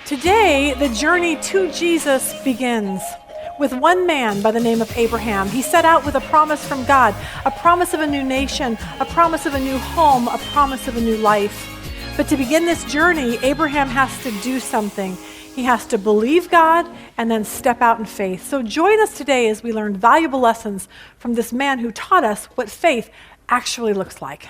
Today, the journey to Jesus begins with one man by the name of Abraham. He set out with a promise from God, a promise of a new nation, a promise of a new home, a promise of a new life. But to begin this journey, Abraham has to do something. He has to believe God and then step out in faith. So join us today as we learn valuable lessons from this man who taught us what faith actually looks like.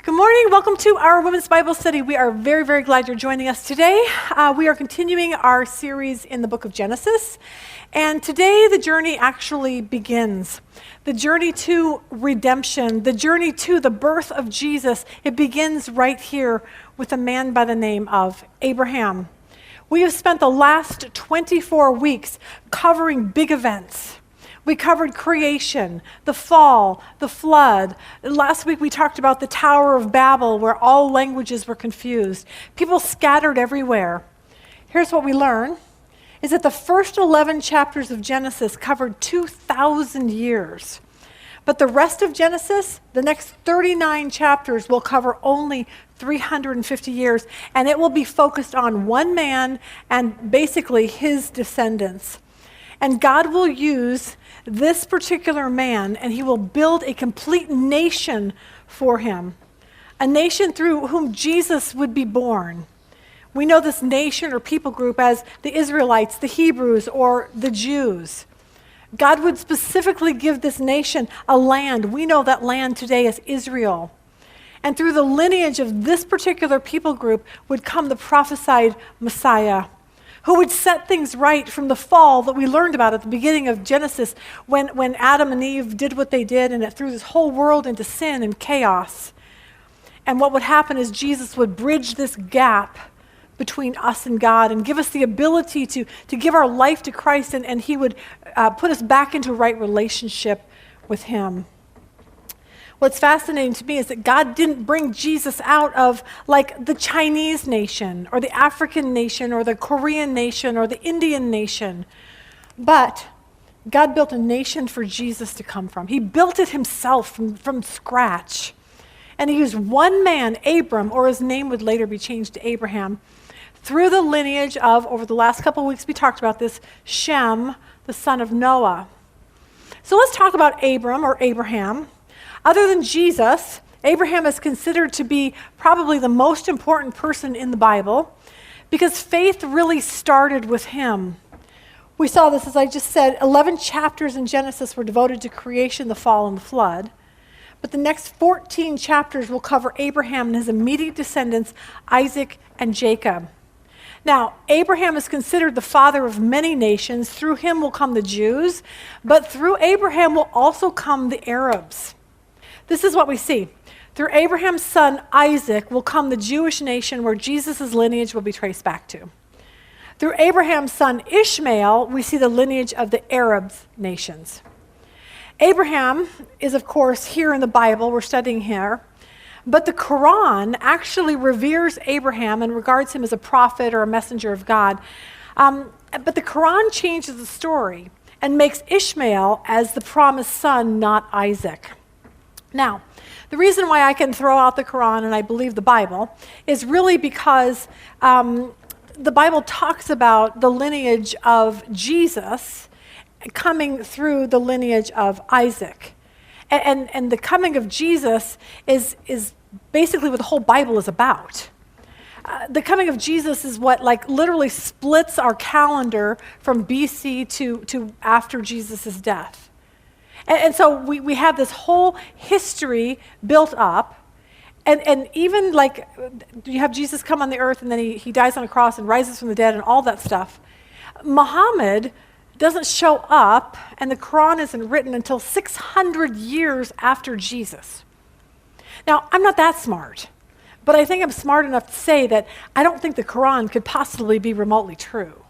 Good morning. Welcome to our Women's Bible Study. We are very, very glad you're joining us today. We are continuing our series in the book of Genesis. And today the journey actually begins. The journey to redemption, the journey to the birth of Jesus, it begins right here with a man by the name of Abraham. We have spent the last 24 weeks covering big events. We covered creation, the fall, the flood. Last week we talked about the Tower of Babel, where all languages were confused. People scattered everywhere. Here's what we learn, is that the first 11 chapters of Genesis covered 2,000 years. But the rest of Genesis, the next 39 chapters, will cover only 350 years, and it will be focused on one man and basically his descendants. And God will use this particular man, and he will build a complete nation for him, a nation through whom Jesus would be born. We know this nation or people group as the Israelites, the Hebrews, or the Jews. God would specifically give this nation a land. We know that land today as Israel. And through the lineage of this particular people group would come the prophesied Messiah, who would set things right from the fall that we learned about at the beginning of Genesis when Adam and Eve did what they did, and it threw this whole world into sin and chaos. And what would happen is Jesus would bridge this gap between us and God and give us the ability to give our life to Christ, and he would put us back into right relationship with him. What's fascinating to me is that God didn't bring Jesus out of like the Chinese nation or the African nation or the Korean nation or the Indian nation. But God built a nation for Jesus to come from. He built it himself from scratch. And he used one man, Abram, or his name would later be changed to Abraham, through the lineage of, over the last couple of weeks we talked about this, Shem, the son of Noah. So let's talk about Abram or Abraham. Other than Jesus, Abraham is considered to be probably the most important person in the Bible because faith really started with him. We saw this, as I just said, 11 chapters in Genesis were devoted to creation, the fall, and the flood. But the next 14 chapters will cover Abraham and his immediate descendants, Isaac and Jacob. Now, Abraham is considered the father of many nations. Through him will come the Jews, but through Abraham will also come the Arabs. This is what we see. Through Abraham's son, Isaac, will come the Jewish nation where Jesus' lineage will be traced back to. Through Abraham's son, Ishmael, we see the lineage of the Arab nations. Abraham is, of course, here in the Bible. We're studying here. But the Quran actually reveres Abraham and regards him as a prophet or a messenger of God. But the Quran changes the story and makes Ishmael as the promised son, not Isaac. Now, the reason why I can throw out the Quran and I believe the Bible is really because the Bible talks about the lineage of Jesus coming through the lineage of Isaac. And the coming of Jesus is basically what the whole Bible is about. The coming of Jesus is what literally splits our calendar from BC to after Jesus' death. And so we have this whole history built up, and even you have Jesus come on the earth, and then he dies on a cross and rises from the dead and all that stuff. Muhammad doesn't show up, and the Quran isn't written until 600 years after Jesus. Now, I'm not that smart, but I think I'm smart enough to say that I don't think the Quran could possibly be remotely true.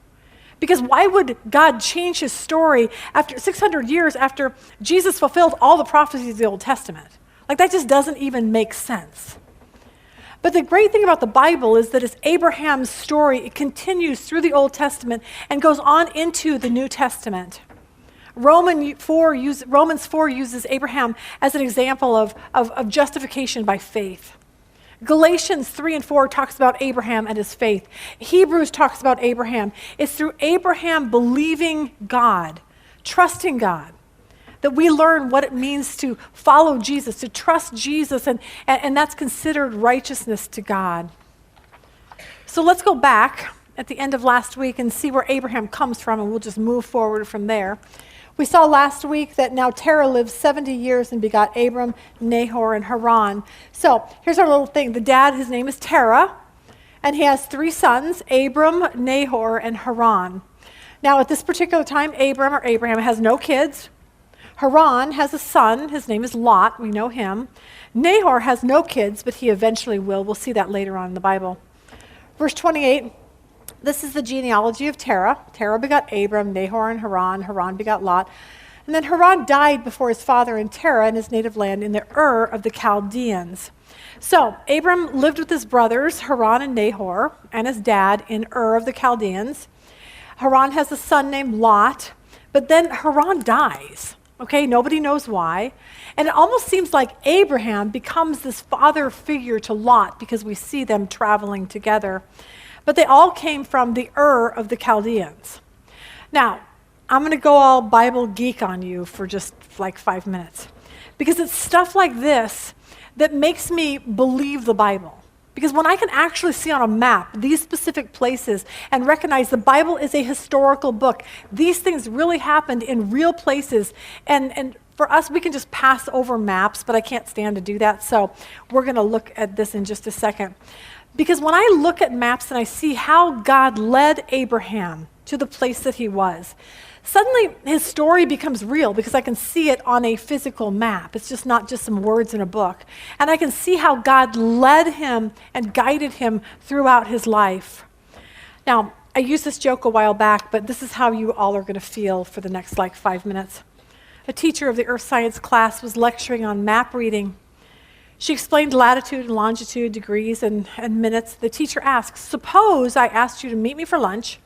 Because why would God change his story after 600 years after Jesus fulfilled all the prophecies of the Old Testament? Like that just doesn't even make sense. But the great thing about the Bible is that it's Abraham's story. It continues through the Old Testament and goes on into the New Testament. Romans 4 uses Abraham as an example of justification by faith. Galatians 3 and 4 talks about Abraham and his faith. Hebrews talks about Abraham. It's through Abraham believing God, trusting God, that we learn what it means to follow Jesus, to trust Jesus, and that's considered righteousness to God. So let's go back at the end of last week and see where Abraham comes from, and we'll just move forward from there. We saw last week that now Terah lived 70 years and begot Abram, Nahor, and Haran. So here's our little thing. The dad, his name is Terah, and he has 3 sons, Abram, Nahor, and Haran. Now at this particular time, Abraham has no kids. Haran has a son. His name is Lot. We know him. Nahor has no kids, but he eventually will. We'll see that later on in the Bible. Verse 28, this is the genealogy of Terah. Terah begot Abram, Nahor, and Haran. Haran begot Lot. And then Haran died before his father in Terah in his native land in the Ur of the Chaldeans. So Abram lived with his brothers, Haran and Nahor, and his dad in Ur of the Chaldeans. Haran has a son named Lot, but then Haran dies. Okay, nobody knows why. And it almost seems like Abraham becomes this father figure to Lot because we see them traveling together. But they all came from the Ur of the Chaldeans. Now, I'm going to go all Bible geek on you for just like 5 minutes. Because it's stuff like this that makes me believe the Bible. Because when I can actually see on a map these specific places and recognize the Bible is a historical book, these things really happened in real places. And for us, we can just pass over maps, but I can't stand to do that. So we're going to look at this in just a second. Because when I look at maps and I see how God led Abraham to the place that he was, suddenly his story becomes real because I can see it on a physical map. It's just not just some words in a book. And I can see how God led him and guided him throughout his life. Now, I used this joke a while back, but this is how you all are going to feel for the next 5 minutes. A teacher of the earth science class was lecturing on map reading. She explained latitude and longitude, degrees and minutes. The teacher asked, suppose I asked you to meet me for lunch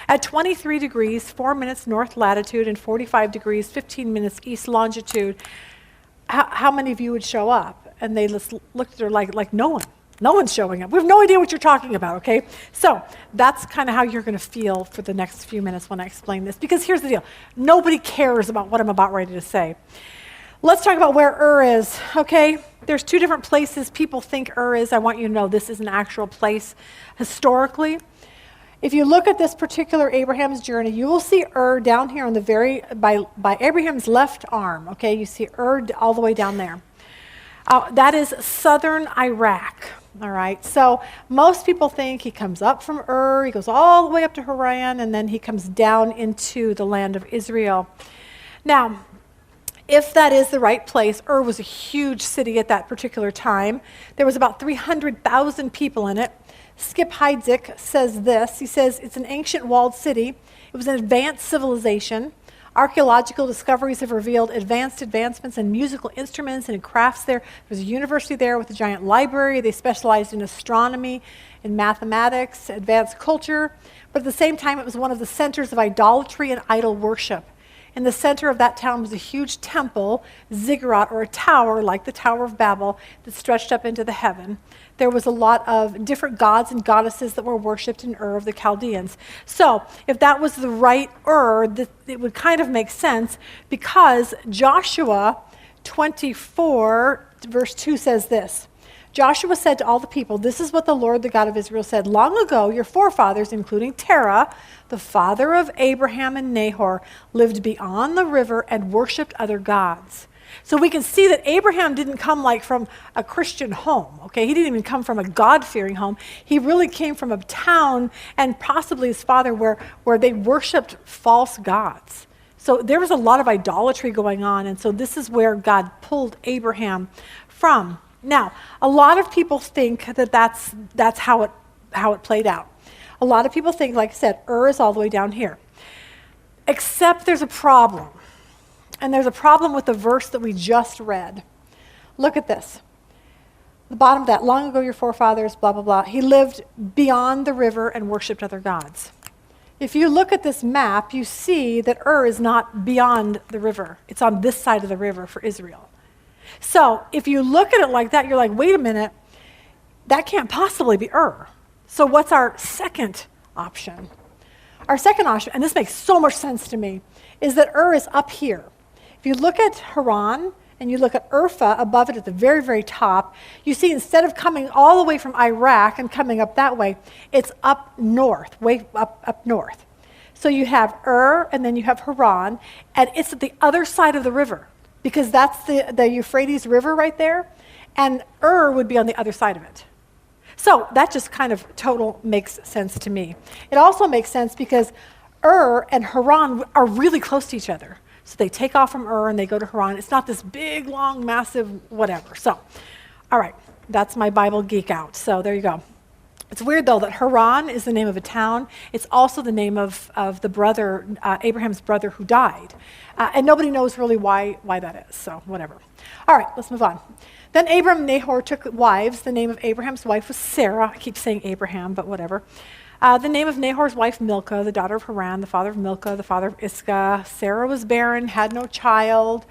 at 23 degrees, 4 minutes north latitude, and 45 degrees, 15 minutes east longitude. How many of you would show up? And they just looked at her like no one. No one's showing up. We have no idea what you're talking about, okay? So that's kind of how you're going to feel for the next few minutes when I explain this. Because here's the deal. Nobody cares about what I'm about ready to say. Let's talk about where Ur is, okay? There's 2 different places people think Ur is. I want you to know this is an actual place historically. If you look at this particular Abraham's journey, you will see Ur down here on the by Abraham's left arm, okay? You see Ur all the way down there. That is southern Iraq, all right? So most people think he comes up from Ur, he goes all the way up to Haran, and then he comes down into the land of Israel. Now, if that is the right place, Ur was a huge city at that particular time. There was about 300,000 people in it. Skip Heidsieck says this. He says, it's an ancient walled city. It was an advanced civilization. Archaeological discoveries have revealed advancements in musical instruments and in crafts there. There was a university there with a giant library. They specialized in astronomy, in mathematics, advanced culture. But at the same time, it was one of the centers of idolatry and idol worship. In the center of that town was a huge temple, ziggurat, or a tower like the Tower of Babel that stretched up into the heaven. There was a lot of different gods and goddesses that were worshipped in Ur of the Chaldeans. So if that was the right Ur, it would kind of make sense because Joshua 24, verse 2 says this. Joshua said to all the people, this is what the Lord, the God of Israel, said. Long ago, your forefathers, including Terah, the father of Abraham and Nahor, lived beyond the river and worshipped other gods. So we can see that Abraham didn't come from a Christian home, okay? He didn't even come from a God-fearing home. He really came from a town and possibly his father where they worshipped false gods. So there was a lot of idolatry going on, and so this is where God pulled Abraham from. Now, a lot of people think that that's how it played out. A lot of people think, like I said, Ur is all the way down here. Except there's a problem. And there's a problem with the verse that we just read. Look at this. The bottom of that, long ago your forefathers, blah, blah, blah. He lived beyond the river and worshipped other gods. If you look at this map, you see that is not beyond the river. It's on this side of the river for Israel. So if you look at it like that, you're like, wait a minute, that can't possibly be So what's our second option? Our second option, and this makes so much sense to me, is that is up here. If you look at Haran, and you look at Urfa above it at the very, very top, you see instead of coming all the way from Iraq and coming up that way, it's up north, way up north. So you have and then you have Haran, and it's at the other side of the river, because that's the Euphrates River right there, and would be on the other side of it. So that just kind of total makes sense to me. It also makes sense because and Haran are really close to each other. So they take off from and they go to Haran. It's not this big, long, massive whatever. So, all right, that's my Bible geek out. So there you go. It's weird, though, that Haran is the name of a town. It's also the name of the brother, Abraham's brother who died. And nobody knows really why that is, so whatever. All right, let's move on. Then Abram and Nahor took wives. The name of Abraham's wife was Sarah. I keep saying Abraham, but whatever. The name of Nahor's wife, Milcah, the daughter of Haran, the father of Milcah, the father of Iscah. Sarah was barren, had no child.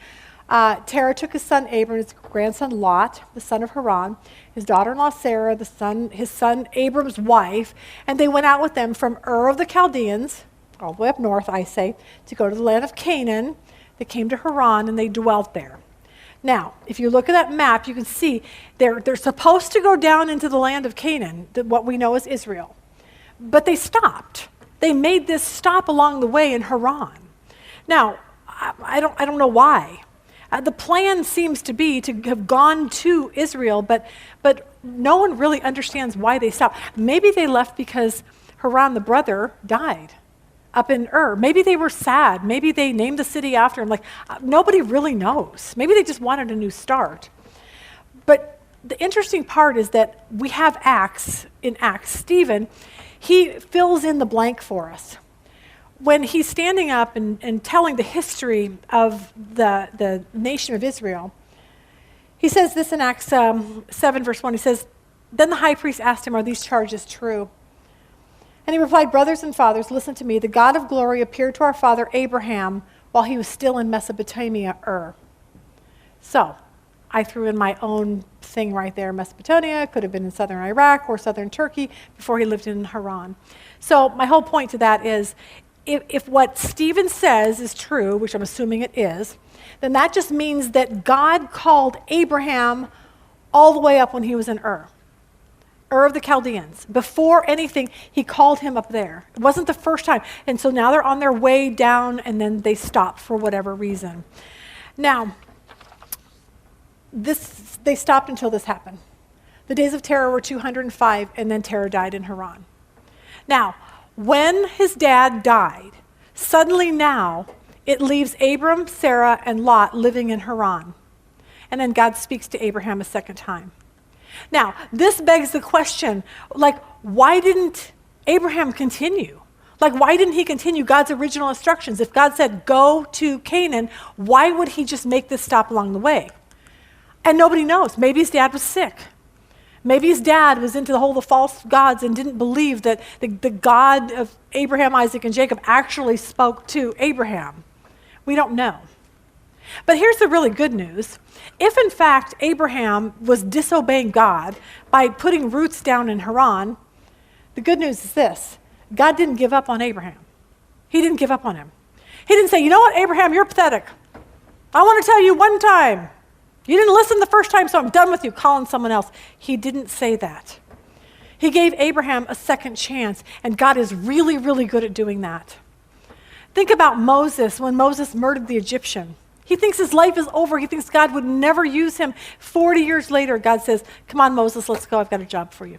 Terah took his son Abram, his grandson Lot, the son of Haran, his daughter-in-law Sarah, his son Abram's wife, and they went out with them from of the Chaldeans, all the way up north, I say, to go to the land of Canaan. They came to Haran, and they dwelt there. Now, if you look at that map, you can see they're supposed to go down into the land of Canaan, what we know as Israel. But they stopped. They made this stop along the way in Haran. Now, I don't know why. The plan seems to be to have gone to Israel, but no one really understands why they stopped. Maybe they left because Haran, the brother, died up in Maybe they were sad. Maybe they named the city after him. Nobody really knows. Maybe they just wanted a new start. But the interesting part is that we have in Acts, Stephen, he fills in the blank for us. When he's standing up and telling the history of the nation of Israel, he says this in Acts 7, verse 1. He says, "Then the high priest asked him, 'Are these charges true?' And he replied, 'Brothers and fathers, listen to me. The God of glory appeared to our father Abraham while he was still in Mesopotamia, So I threw in my own thing right there. Mesopotamia could have been in southern Iraq or southern Turkey before he lived in Haran. So my whole point to that is, if what Stephen says is true, which I'm assuming it is, then that just means that God called Abraham all the way up when he was in Ur of the Chaldeans. Before anything, he called him up there. It wasn't the first time. And so now they're on their way down, and then they stop for whatever reason. Now, they stopped until this happened. The days of Terah were 205, and then Terah died in Haran. Now, when his dad died, suddenly now it leaves Abram, Sarah, and Lot living in Haran. And then God speaks to Abraham a second time. Now, this begs the question, why didn't Abraham continue? Why didn't he continue God's original instructions? If God said, go to Canaan, why would he just make this stop along the way? And nobody knows. Maybe his dad was sick. Maybe his dad was into the false gods and didn't believe that the God of Abraham, Isaac, and Jacob actually spoke to Abraham. We don't know. But here's the really good news. If in fact Abraham was disobeying God by putting roots down in Haran, the good news is this. God didn't give up on Abraham. He didn't give up on him. He didn't say, you know what, Abraham, you're pathetic. I want to tell you one time. You didn't listen the first time, so I'm done with you. Call on someone else. He didn't say that. He gave Abraham a second chance, and God is really, really good at doing that. Think about Moses when Moses murdered the Egyptian. He thinks his life is over. He thinks God would never use him. 40 years later, God says, come on, Moses, let's go. I've got a job for you.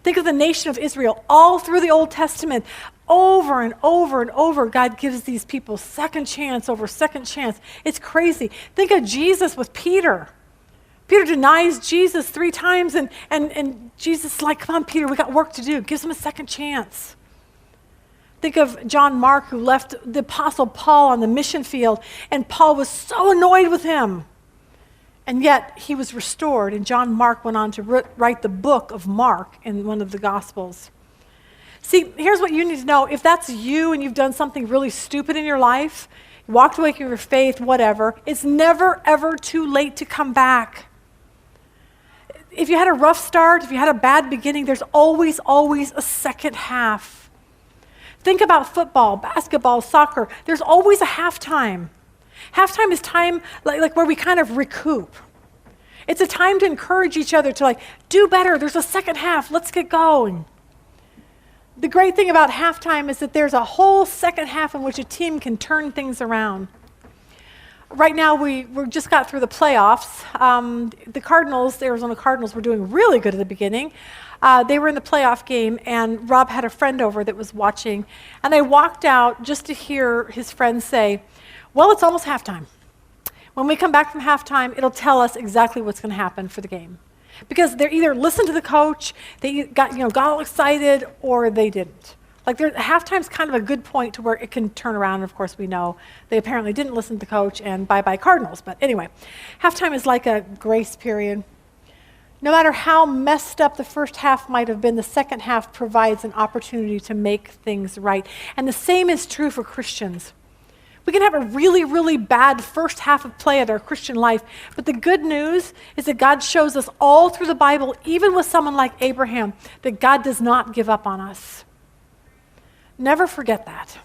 Think of the nation of Israel all through the Old Testament. Over and over and over, God gives these people second chance over second chance. It's crazy. Think of Jesus with Peter. Peter denies Jesus 3 times, and Jesus is like, come on, Peter, we got work to do. Gives him a second chance. Think of John Mark, who left the Apostle Paul on the mission field, and Paul was so annoyed with him. And yet he was restored, and John Mark went on to write the book of Mark in one of the Gospels. See, here's what you need to know. If that's you and you've done something really stupid in your life, you walked away from your faith, whatever, it's never, ever too late to come back. If you had a rough start, if you had a bad beginning, there's always, always a second half. Think about football, basketball, soccer. There's always a halftime. Halftime is time like where we kind of recoup. It's a time to encourage each other to do better. There's a second half. Let's get going. The great thing about halftime is that there's a whole second half in which a team can turn things around. Right now, we just got through the playoffs. The Arizona Cardinals, were doing really good at the beginning. They were in the playoff game, and Rob had a friend over that was watching, and they walked out just to hear his friend say, well, it's almost halftime. When we come back from halftime, it'll tell us exactly what's going to happen for the game. Because they either listened to the coach, they got all excited, or they didn't. Halftime's kind of a good point to where it can turn around. And of course, we know they apparently didn't listen to the coach, and bye-bye Cardinals. But anyway, halftime is like a grace period. No matter how messed up the first half might have been, the second half provides an opportunity to make things right. And the same is true for Christians. We can have a really, really bad first half of play of our Christian life, but the good news is that God shows us all through the Bible, even with someone like Abraham, that God does not give up on us. Never forget that.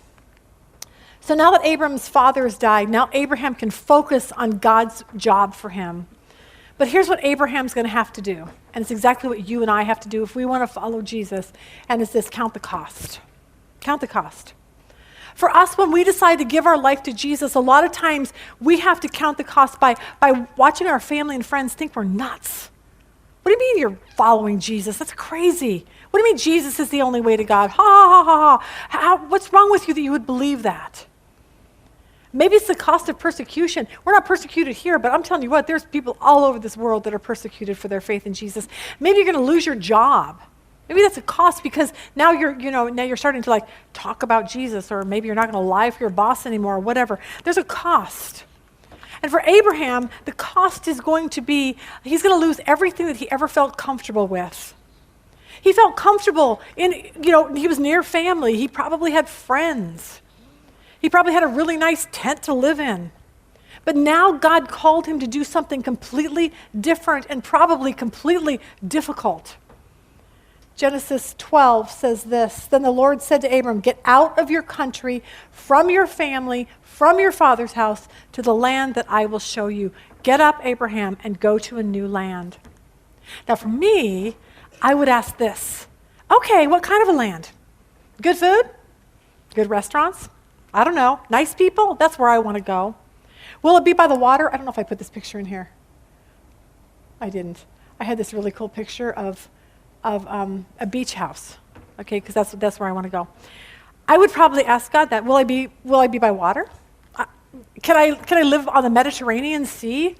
So now that Abram's father has died, now Abraham can focus on God's job for him. But here's what Abraham's going to have to do, and it's exactly what you and I have to do if we want to follow Jesus, and it's this: count the cost. Count the cost. For us, when we decide to give our life to Jesus, a lot of times we have to count the cost by watching our family and friends think we're nuts. What do you mean you're following Jesus? That's crazy. What do you mean Jesus is the only way to God? Ha, ha, ha, ha. What's wrong with you that you would believe that? Maybe it's the cost of persecution. We're not persecuted here, but I'm telling you what, there's people all over this world that are persecuted for their faith in Jesus. Maybe you're going to lose your job. Maybe that's a cost because now you're starting to talk about Jesus, or maybe you're not going to lie for your boss anymore, or whatever. There's a cost. And for Abraham, the cost is going to be, he's going to lose everything that he ever felt comfortable with. He felt comfortable he was near family. He probably had friends. He probably had a really nice tent to live in. But now God called him to do something completely different and probably completely difficult. Genesis 12 says this: Then the Lord said to Abram, get out of your country, from your family, from your father's house, to the land that I will show you. Get up, Abraham, and go to a new land. Now for me, I would ask this: okay, what kind of a land? Good food? Good restaurants? I don't know. Nice people? That's where I want to go. Will it be by the water? I don't know if I put this picture in here. I didn't. I had this really cool picture of a beach house, okay, because that's where I want to go. I would probably ask God that. Will I be by water? Can I live on the Mediterranean Sea?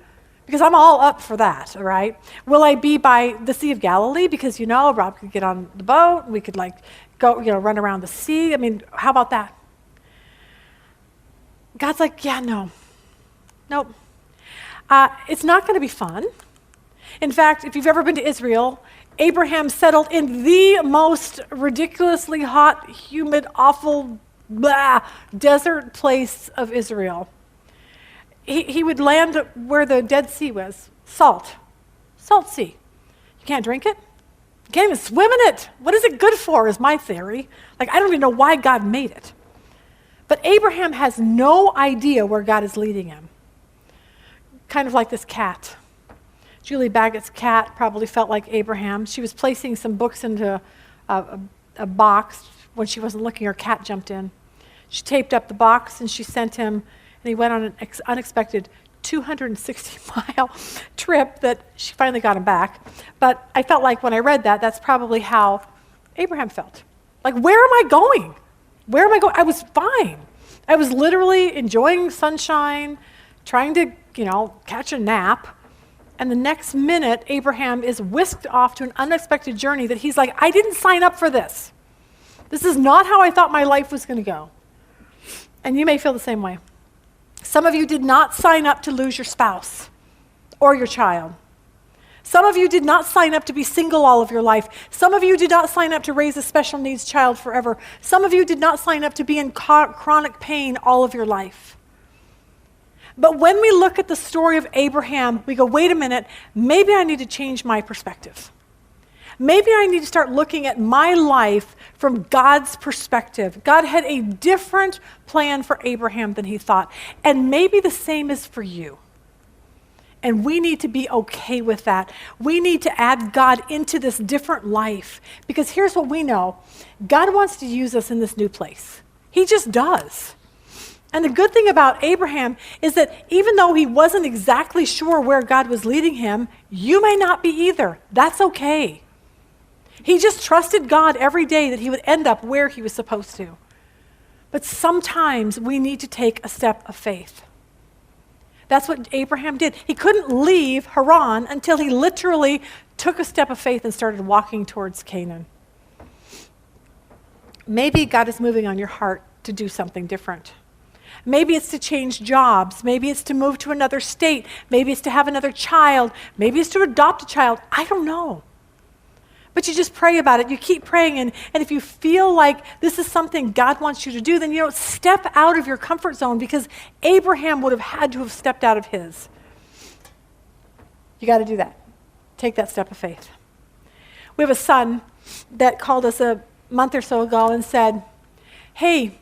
Because I'm all up for that, all right? Will I be by the Sea of Galilee? Because Rob could get on the boat, and we could go run around the sea. I mean, how about that? God's like, yeah, no. Nope. It's not going to be fun. In fact, if you've ever been to Israel, Abraham settled in the most ridiculously hot, humid, awful, desert place of Israel. He would land where the Dead Sea was, salt sea. You can't drink it. You can't even swim in it. What is it good for, is my theory. I don't even know why God made it. But Abraham has no idea where God is leading him. Kind of like this cat. Julie Baggett's cat probably felt like Abraham. She was placing some books into a box. When she wasn't looking, her cat jumped in. She taped up the box, and she sent him, and he went on an unexpected 260-mile trip that she finally got him back. But I felt like when I read that, that's probably how Abraham felt. Where am I going? Where am I going? I was fine. I was literally enjoying sunshine, trying to, catch a nap. And the next minute, Abraham is whisked off to an unexpected journey that he's like, I didn't sign up for this. This is not how I thought my life was going to go. And you may feel the same way. Some of you did not sign up to lose your spouse. or your child. Some of you did not sign up to be single all of your life. Some of you did not sign up to raise a special needs child forever. Some of you did not sign up to be in chronic pain all of your life. But when we look at the story of Abraham, we go, wait a minute, maybe I need to change my perspective. Maybe I need to start looking at my life from God's perspective. God had a different plan for Abraham than he thought. And maybe the same is for you. And we need to be okay with that. We need to add God into this different life. Because here's what we know. God wants to use us in this new place. He just does. And the good thing about Abraham is that even though he wasn't exactly sure where God was leading him, you may not be either. That's okay. He just trusted God every day that he would end up where he was supposed to. But sometimes we need to take a step of faith. That's what Abraham did. He couldn't leave Haran until he literally took a step of faith and started walking towards Canaan. Maybe God is moving on your heart to do something different. Maybe it's to change jobs. Maybe it's to move to another state. Maybe it's to have another child. Maybe it's to adopt a child. I don't know. But you just pray about it. You keep praying. And if you feel like this is something God wants you to do, then step out of your comfort zone, because Abraham would have had to have stepped out of his. You got to do that. Take that step of faith. We have a son that called us a month or so ago and said, hey,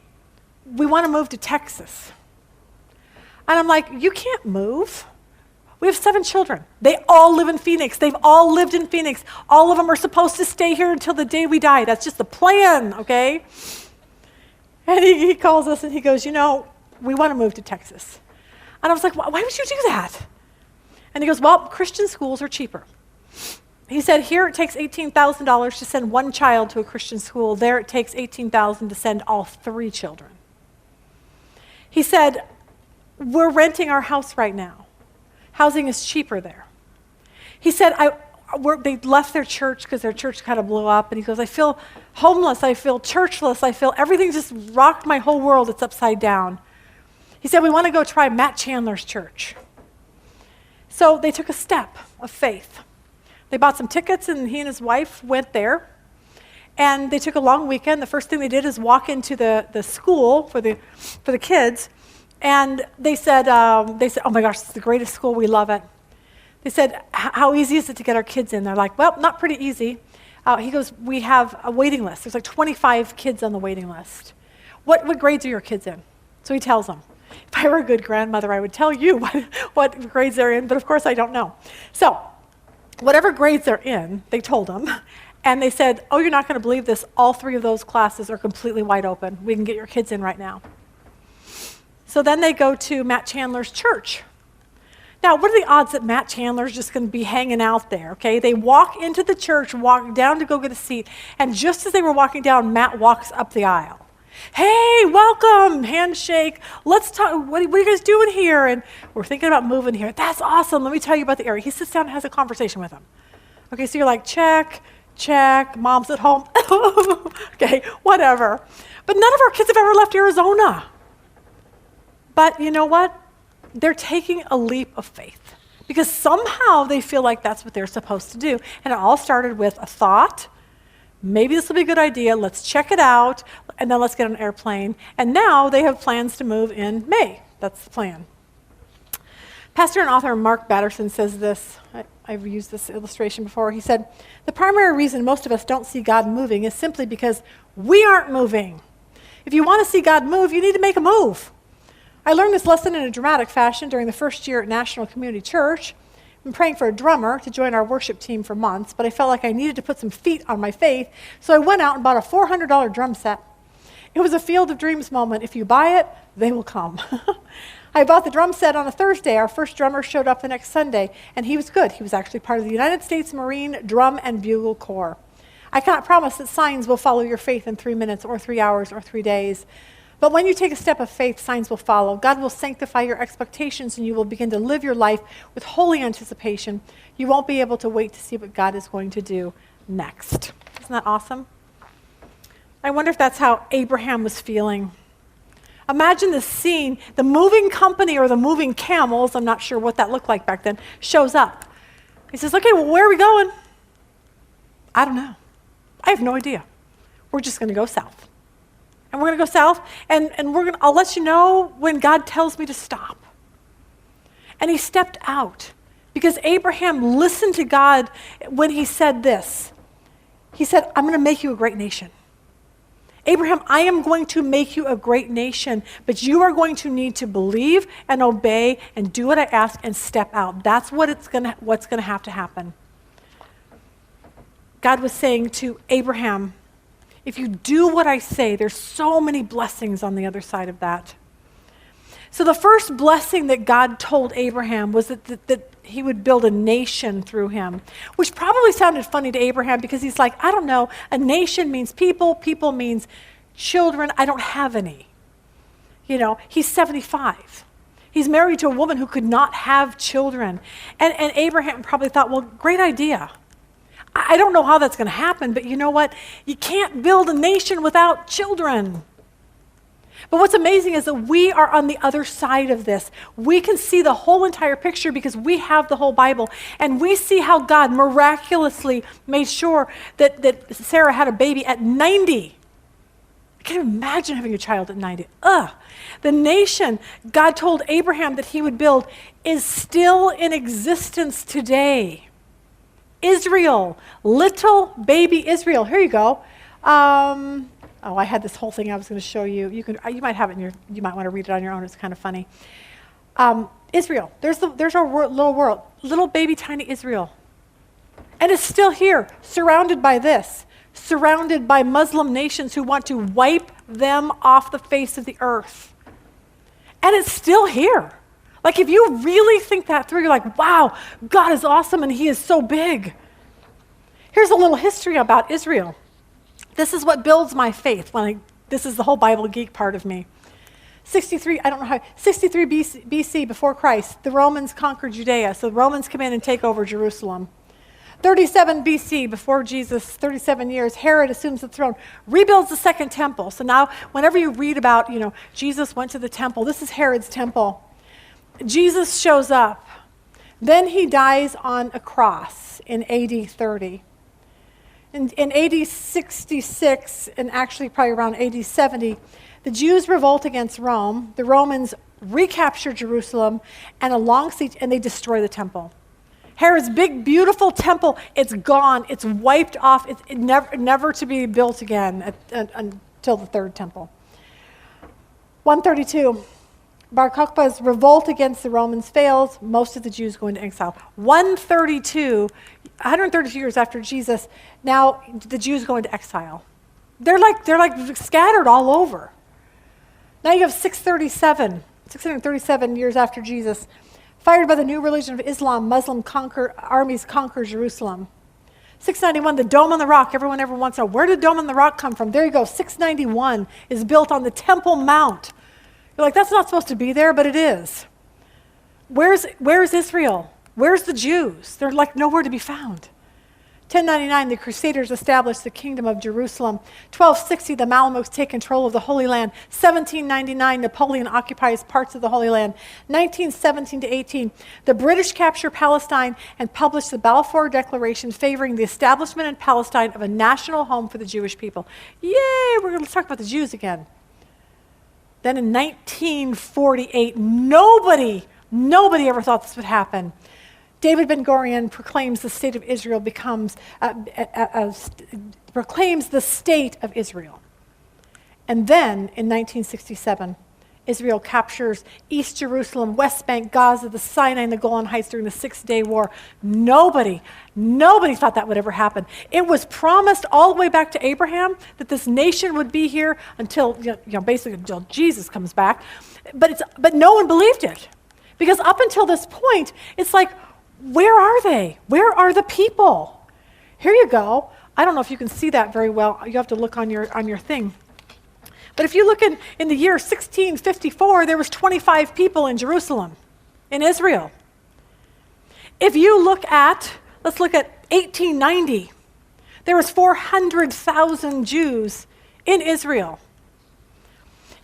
we want to move to Texas. And I'm like, you can't move. We have 7 children. They all live in Phoenix. They've all lived in Phoenix. All of them are supposed to stay here until the day we die. That's just the plan, okay? And he calls us and he goes, we want to move to Texas. And I was like, why would you do that? And he goes, well, Christian schools are cheaper. He said, here it takes $18,000 to send one child to a Christian school. There it takes $18,000 to send all 3 children. He said, we're renting our house right now. Housing is cheaper there. He said, they left their church because their church kind of blew up. And he goes, I feel homeless. I feel churchless. I feel everything just rocked my whole world. It's upside down. He said, we want to go try Matt Chandler's church. So they took a step of faith. They bought some tickets, and he and his wife went there. And they took a long weekend. The first thing they did is walk into the school for the kids. And they said, oh my gosh, it's the greatest school. We love it. They said, how easy is it to get our kids in? They're like, well, not pretty easy. He goes, we have a waiting list. There's like 25 kids on the waiting list. What grades are your kids in? So he tells them. If I were a good grandmother, I would tell you what grades they're in, but of course I don't know. So whatever grades they're in, they told them. And they said, oh, you're not going to believe this. All 3 of those classes are completely wide open. We can get your kids in right now. So then they go to Matt Chandler's church. Now, what are the odds that Matt Chandler's just going to be hanging out there, okay? They walk into the church, walk down to go get a seat, and just as they were walking down, Matt walks up the aisle. Hey, welcome, handshake. Let's talk. What are you guys doing here? And we're thinking about moving here. That's awesome. Let me tell you about the area. He sits down and has a conversation with them. Okay, so you're like, check, mom's at home. Okay, whatever. But none of our kids have ever left Arizona. But you know what? They're taking a leap of faith because somehow they feel like that's what they're supposed to do. And it all started with a thought. Maybe this will be a good idea. Let's check it out. And then let's get on an airplane. And now they have plans to move in May. That's the plan. Pastor and author Mark Batterson says this. I've used this illustration before. He said, the primary reason most of us don't see God moving is simply because we aren't moving. If you want to see God move, you need to make a move. I learned this lesson in a dramatic fashion during the first year at National Community Church. I've been praying for a drummer to join our worship team for months, but I felt like I needed to put some feet on my faith, so I went out and bought a $400 drum set. It was a Field of Dreams moment. If you buy it, they will come. I bought the drum set on a Thursday. Our first drummer showed up the next Sunday, and he was good. He was actually part of the United States Marine Drum and Bugle Corps. I cannot promise that signs will follow your faith in 3 minutes or 3 hours or 3 days. But when you take a step of faith, signs will follow. God will sanctify your expectations, and you will begin to live your life with holy anticipation. You won't be able to wait to see what God is going to do next. Isn't that awesome? I wonder if that's how Abraham was feeling. Imagine the scene, the moving company or the moving camels, I'm not sure what that looked like back then, shows up. He says, okay, well, where are we going? I don't know. I have no idea. We're just going to go south. And we're going to go south, and I'll let you know when God tells me to stop. And he stepped out because Abraham listened to God when he said this. He said, I'm going to make you a great nation. Abraham, I am going to make you a great nation, but you are going to need to believe and obey and do what I ask and step out. That's what's going to have to happen. God was saying to Abraham, if you do what I say, there's so many blessings on the other side of that. So the first blessing that God told Abraham was that he would build a nation through him, which probably sounded funny to Abraham because he's like, I don't know, a nation means people means children, I don't have any. You know, he's 75. He's married to a woman who could not have children. And Abraham probably thought, well, great idea. I don't know how that's going to happen, but you know what? You can't build a nation without children. But what's amazing is that we are on the other side of this. We can see the whole entire picture because we have the whole Bible. And we see how God miraculously made sure that Sarah had a baby at 90. I can't imagine having a child at 90. The nation God told Abraham that he would build is still in existence today. Israel, little baby Israel. Here you go. I had this whole thing I was going to show you. You might have it you might want to read it on your own. It's kind of funny. Israel, there's our little world, little baby tiny Israel. And it's still here, surrounded by this, surrounded by Muslim nations who want to wipe them off the face of the earth. And it's still here. Like if you really think that through, you're like, wow, God is awesome and he is so big. Here's a little history about Israel. This is what builds my faith. This is the whole Bible geek part of me. 63 BC before Christ, the Romans conquered Judea. So the Romans come in and take over Jerusalem. 37 BC before Jesus, 37 years, Herod assumes the throne, rebuilds the second temple. So now whenever you read about, Jesus went to the temple, this is Herod's temple. Jesus shows up. Then he dies on a cross in AD 30. In AD 66, and actually probably around AD 70, the Jews revolt against Rome. The Romans recapture Jerusalem and a long siege, and they destroy the temple. Herod's big, beautiful temple, it's gone. It's wiped off. It's never to be built again until the third temple. 132. Bar Kokhba's revolt against the Romans fails. Most of the Jews go into exile. 132 years after Jesus, now the Jews go into exile. They're like scattered all over. Now you have 637 years after Jesus. Fired by the new religion of Islam, Muslim armies conquer Jerusalem. 691, the Dome on the Rock. Everyone ever wants to know, where did Dome on the Rock come from? There you go. 691 is built on the Temple Mount. You're like, that's not supposed to be there, but it is. Where's Israel? Where's the Jews? They're like nowhere to be found. 1099, the Crusaders established the Kingdom of Jerusalem. 1260, the Mamelukes take control of the Holy Land. 1799, Napoleon occupies parts of the Holy Land. 1917 to 18, the British capture Palestine and publish the Balfour Declaration favoring the establishment in Palestine of a national home for the Jewish people. Yay, let's talk about the Jews again. Then in 1948, nobody ever thought this would happen. David Ben-Gurion proclaims the state of Israel proclaims the state of Israel. And then in 1967, Israel captures East Jerusalem, West Bank, Gaza, the Sinai, and the Golan Heights during the 6-day war. Nobody thought that would ever happen. It was promised all the way back to Abraham that this nation would be here until, basically until Jesus comes back. But no one believed it. Because up until this point, it's like, where are they? Where are the people? Here you go. I don't know if you can see that very well. You have to look on your thing. But if you look in the year 1654, there was 25 people in Jerusalem, in Israel. If you let's look at 1890, there was 400,000 Jews in Israel.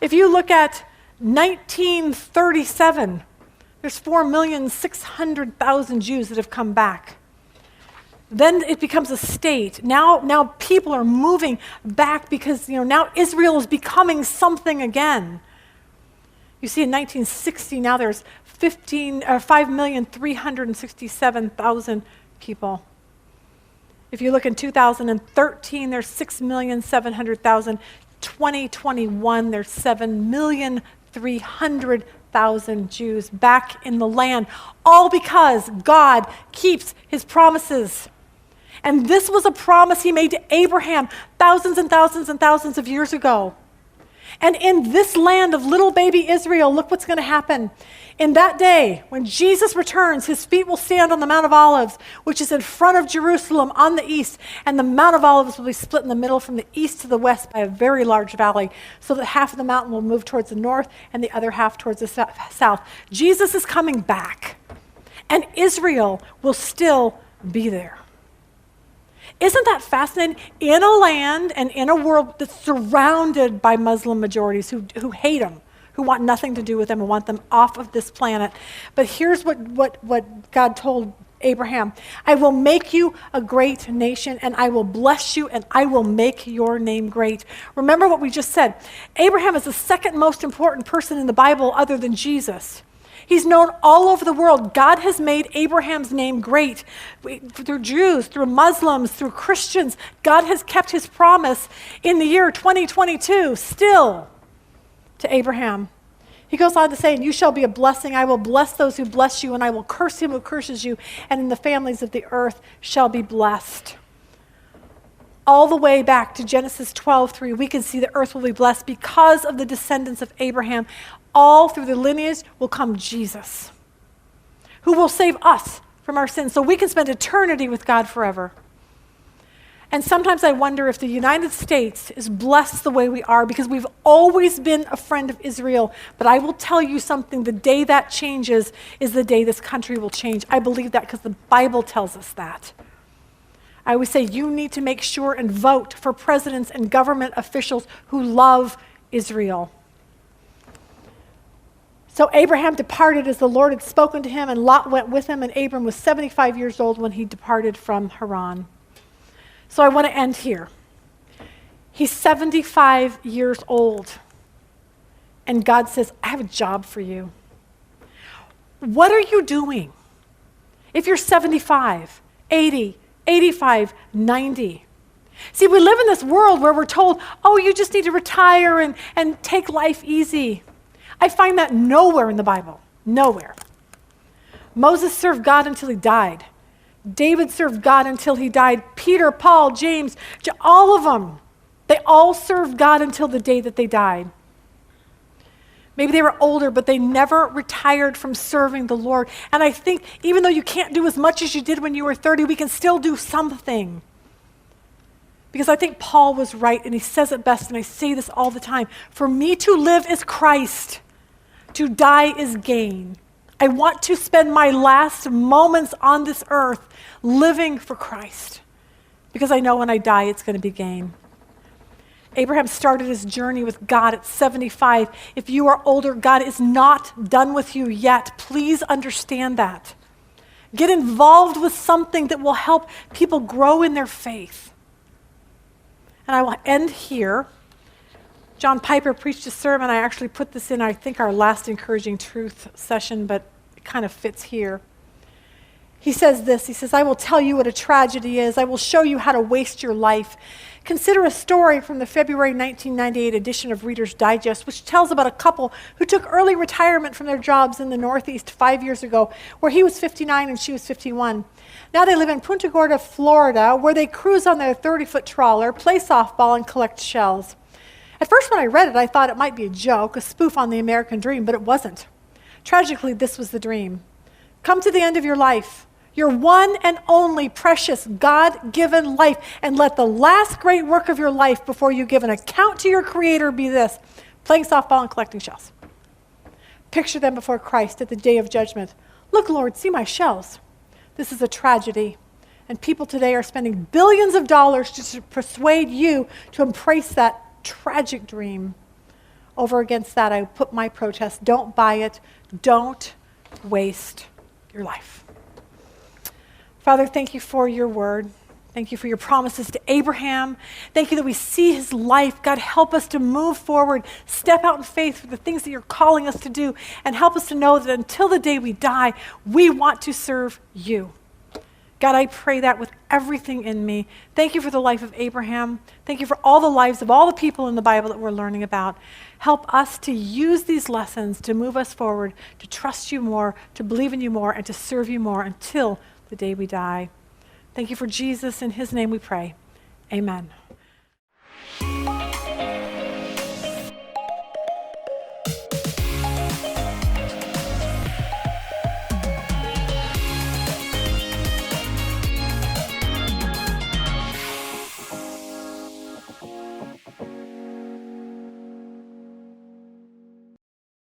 If you look at 1937, there's 4,600,000 Jews that have come back. Then it becomes a state. Now people are moving back because now Israel is becoming something again. You see, in 1960, now there's 5,367,000 people. If you look in 2013, there's 6,700,000. 2021, there's 7,300,000 Jews back in the land, all because God keeps his promises. And this was a promise he made to Abraham thousands and thousands and thousands of years ago. And in this land of little baby Israel, look what's going to happen. In that day, when Jesus returns, his feet will stand on the Mount of Olives, which is in front of Jerusalem on the east, and the Mount of Olives will be split in the middle from the east to the west by a very large valley, so that half of the mountain will move towards the north and the other half towards the south. Jesus is coming back, and Israel will still be there. Isn't that fascinating? In a land and in a world that's surrounded by Muslim majorities who hate them, who want nothing to do with them and want them off of this planet. But here's what God told Abraham. I will make you a great nation, and I will bless you, and I will make your name great. Remember what we just said. Abraham is the second most important person in the Bible other than Jesus. He's known all over the world. God has made Abraham's name great. Through Jews, through Muslims, through Christians, God has kept his promise in the year 2022 still to Abraham. He goes on to say, and you shall be a blessing. I will bless those who bless you, and I will curse him who curses you, and in the families of the earth shall be blessed. All the way back to Genesis 12:3, we can see the earth will be blessed because of the descendants of Abraham. All through the lineage will come Jesus, who will save us from our sins so we can spend eternity with God forever. And sometimes I wonder if the United States is blessed the way we are because we've always been a friend of Israel. But I will tell you something, the day that changes is the day this country will change. I believe that because the Bible tells us that. I always say you need to make sure and vote for presidents and government officials who love Israel. So Abraham departed as the Lord had spoken to him, and Lot went with him, and Abram was 75 years old when he departed from Haran. So I want to end here. He's 75 years old, and God says, I have a job for you. What are you doing if you're 75, 80, 85, 90? See, we live in this world where we're told, oh, you just need to retire and take life easy. I find that nowhere in the Bible, nowhere. Moses served God until he died. David served God until he died. Peter, Paul, James, all of them, they all served God until the day that they died. Maybe they were older, but they never retired from serving the Lord. And I think even though you can't do as much as you did when you were 30, we can still do something. Because I think Paul was right, and he says it best, and I say this all the time. For me to live is Christ. To die is gain. I want to spend my last moments on this earth living for Christ, because I know when I die, it's going to be gain. Abraham started his journey with God at 75. If you are older, God is not done with you yet. Please understand that. Get involved with something that will help people grow in their faith. And I will end here. John Piper preached a sermon. I actually put this in, I think, our last Encouraging Truth session, but it kind of fits here. He says this, he says, I will tell you what a tragedy is. I will show you how to waste your life. Consider a story from the February 1998 edition of Reader's Digest, which tells about a couple who took early retirement from their jobs in the Northeast 5 years ago, where he was 59 and she was 51. Now they live in Punta Gorda, Florida, where they cruise on their 30-foot trawler, play softball, and collect shells. At first when I read it, I thought it might be a joke, a spoof on the American dream, but it wasn't. Tragically, this was the dream. Come to the end of your life, your one and only precious God-given life, and let the last great work of your life before you give an account to your Creator be this: playing softball and collecting shells. Picture them before Christ at the day of judgment. Look, Lord, see my shells. This is a tragedy, and people today are spending billions of dollars to persuade you to embrace that tragic dream. over against that, I put my protest. Don't buy it. Don't waste your life. Father, thank you for your word. Thank you for your promises to Abraham. Thank you that we see his life. God, help us to move forward, step out in faith for the things that you're calling us to do, and help us to know that until the day we die, we want to serve you. God, I pray that with everything in me. Thank you for the life of Abraham. Thank you for all the lives of all the people in the Bible that we're learning about. Help us to use these lessons to move us forward, to trust you more, to believe in you more, and to serve you more until the day we die. Thank you for Jesus. In his name we pray. Amen.